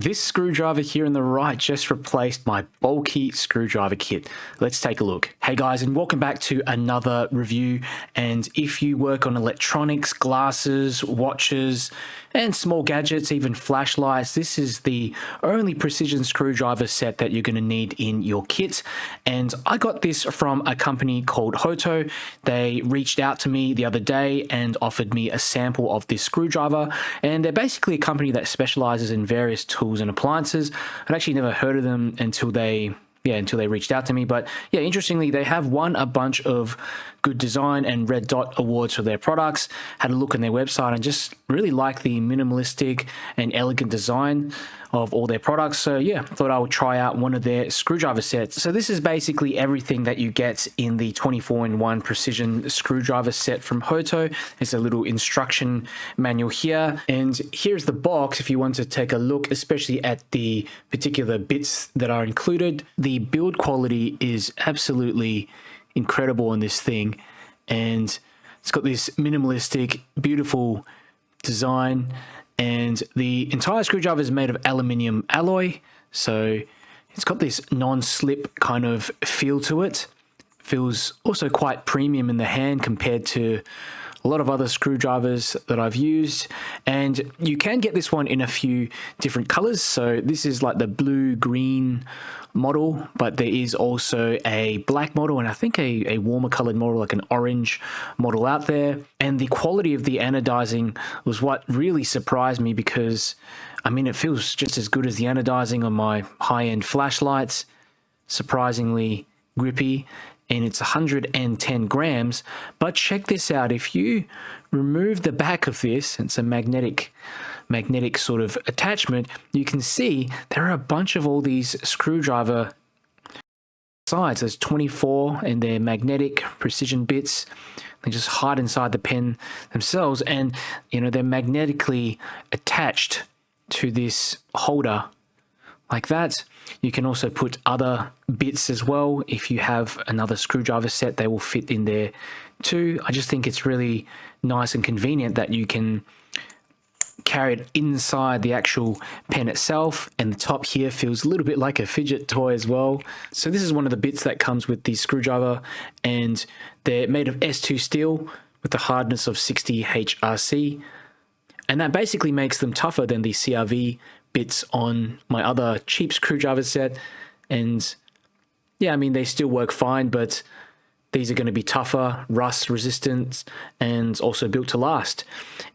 This screwdriver here on the right just replaced my bulky screwdriver kit. Let's take a look. Hey guys, and welcome back to another review. And if you work on electronics, glasses, watches, and small gadgets, even flashlights, this is the only precision screwdriver set that you're going to need in your kit. And I got this from a company called Hoto. They reached out to me the other day and offered me a sample of this screwdriver. And they're basically a company that specializes in various tools and appliances. I'd actually never heard of them until they reached out to me. But yeah, interestingly, they have won a bunch of good design and red dot awards for their products. Had a look on their website and just really like the minimalistic and elegant design of all their products. So yeah, thought I would try out one of their screwdriver sets. So this is basically everything that you get in the 24-in-1 precision screwdriver set from Hoto. There's a little instruction manual here, and here's the box if you want to take a look, especially at the particular bits that are included. The build quality is absolutely incredible on this thing, and it's got this minimalistic, beautiful design, and the entire screwdriver is made of aluminium alloy, so it's got this non-slip kind of feel to it. Feels also quite premium in the hand compared to a lot of other screwdrivers that I've used. And you can get this one in a few different colors. So this is like the blue green model, but there is also a black model and I think a warmer colored model, like an orange model out there. And the quality of the anodizing was what really surprised me, because I mean, it feels just as good as the anodizing on my high-end flashlights. Surprisingly grippy. And it's 110 grams. But check this out. If you remove the back of this, it's a magnetic sort of attachment, you can see there are a bunch of all these screwdriver sides. There's 24 and they're magnetic precision bits. They just hide inside the pen themselves, and you know, they're magnetically attached to this holder like that. You can also put other bits as well. If you have another screwdriver set, they will fit in there too. I just think it's really nice and convenient that you can carry it inside the actual pen itself, and the top here feels a little bit like a fidget toy as well. So this is one of the bits that comes with the screwdriver, and they're made of S2 steel with a hardness of 60 HRC, and that basically makes them tougher than the CRV bits on my other cheap screwdriver set. And yeah, I mean, they still work fine, but these are going to be tougher, rust resistant, and also built to last.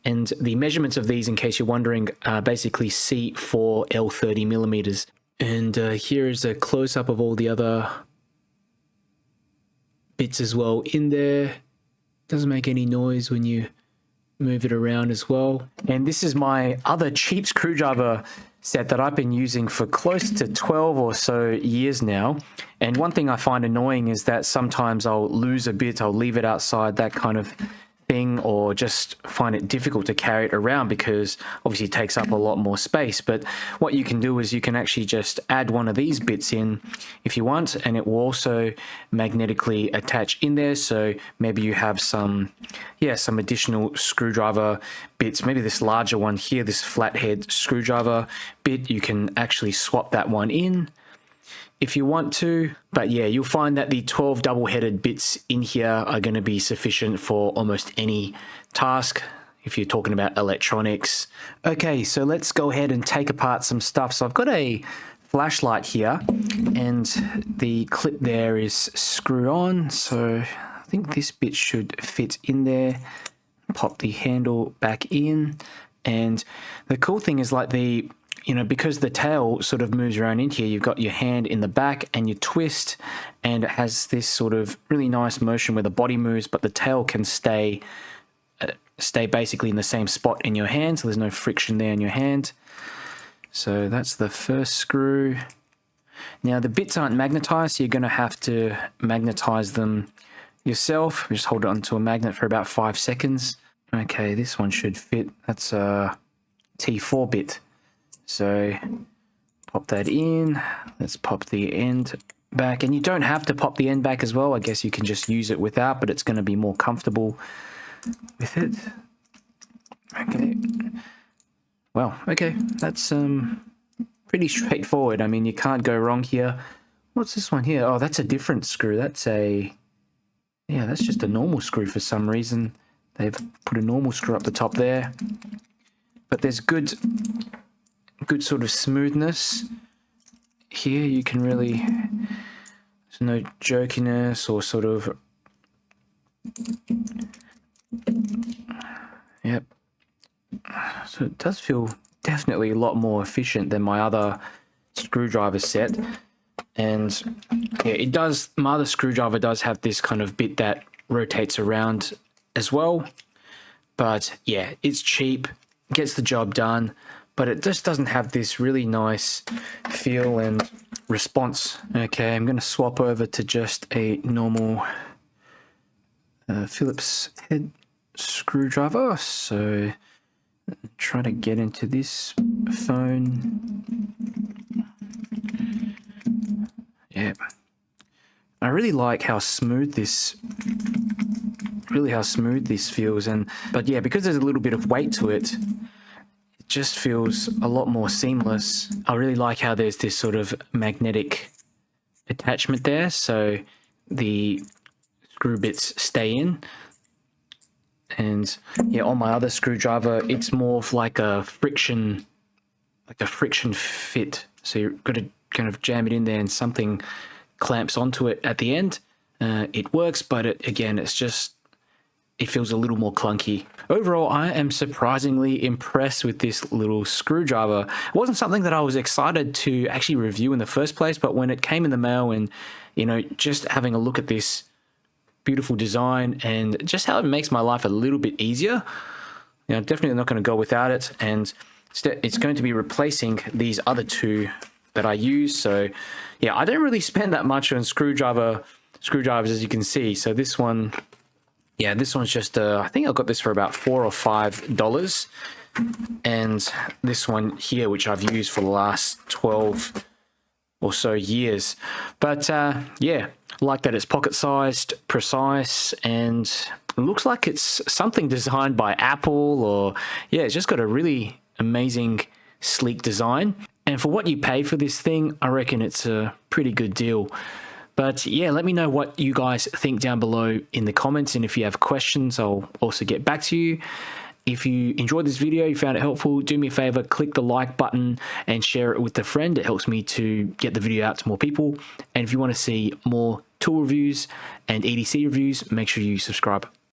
And the measurements of these, in case you're wondering, are basically C4L 30 millimeters. And here is a close-up of all the other bits as well in there. Doesn't make any noise when you move it around as well. And this is my other cheap screwdriver set that I've been using for close to 12 or so years now. And one thing I find annoying is that sometimes I'll lose a bit, I'll leave it outside, that kind of thing, or just find it difficult to carry it around because obviously it takes up a lot more space. But what you can do is you can actually just add one of these bits in if you want, and it will also magnetically attach in there. So maybe you have some additional screwdriver bits, maybe this larger one here, this flathead screwdriver bit, you can actually swap that one in if you want to. But yeah, you'll find that the 12 double-headed bits in here are going to be sufficient for almost any task if you're talking about electronics. Okay, so let's go ahead and take apart some stuff. So I've got a flashlight here, and the clip there is screw on, so I think this bit should fit in there. Pop the handle back in, and the cool thing is, like, because the tail sort of moves around in here, you've got your hand in the back and you twist, and it has this sort of really nice motion where the body moves, but the tail can stay basically in the same spot in your hand, so there's no friction there in your hand. So that's the first screw. Now the bits aren't magnetized, so you're going to have to magnetize them yourself. Just hold it onto a magnet for about 5 seconds. Okay, this one should fit. That's a T4 bit. So pop that in. Let's pop the end back. And you don't have to pop the end back as well. I guess you can just use it without, but it's going to be more comfortable with it. Okay. Well, okay, that's pretty straightforward. I mean, you can't go wrong here. What's this one here? Oh, that's a different screw. That's just a normal screw for some reason. They've put a normal screw up the top there. But there's good sort of smoothness here. You can really, there's no jerkiness or sort of, yep. So it does feel definitely a lot more efficient than my other screwdriver set. And yeah, it does, my other screwdriver does have this kind of bit that rotates around as well. But yeah, it's cheap, gets the job done, but it just doesn't have this really nice feel and response. Okay, I'm going to swap over to just a normal Phillips head screwdriver. So try to get into this phone. Yeah, I really like how smooth this feels, but yeah, because there's a little bit of weight to it, it just feels a lot more seamless. I really like how there's this sort of magnetic attachment there, so the screw bits stay in. And yeah, on my other screwdriver, it's more of like a friction fit. So you've got to kind of jam it in there and something clamps onto it at the end. It works, but it feels a little more clunky. Overall, I am surprisingly impressed with this little screwdriver. It wasn't something that I was excited to actually review in the first place, but when it came in the mail and, you know, just having a look at this beautiful design and just how it makes my life a little bit easier, you know, definitely not going to go without it. And it's going to be replacing these other two that I use. So yeah, I don't really spend that much on screwdrivers, as you can see. So this one, yeah, this one's just I think I got this for about $4 or $5, and this one here, which I've used for the last 12 or so years. But yeah, I like that it's pocket-sized, precise, and it looks like it's something designed by Apple, or yeah, it's just got a really amazing, sleek design. And for what you pay for this thing, I reckon it's a pretty good deal. But yeah, let me know what you guys think down below in the comments. And if you have questions, I'll also get back to you. If you enjoyed this video, you found it helpful, do me a favor, click the like button and share it with a friend. It helps me to get the video out to more people. And if you want to see more tool reviews and EDC reviews, make sure you subscribe.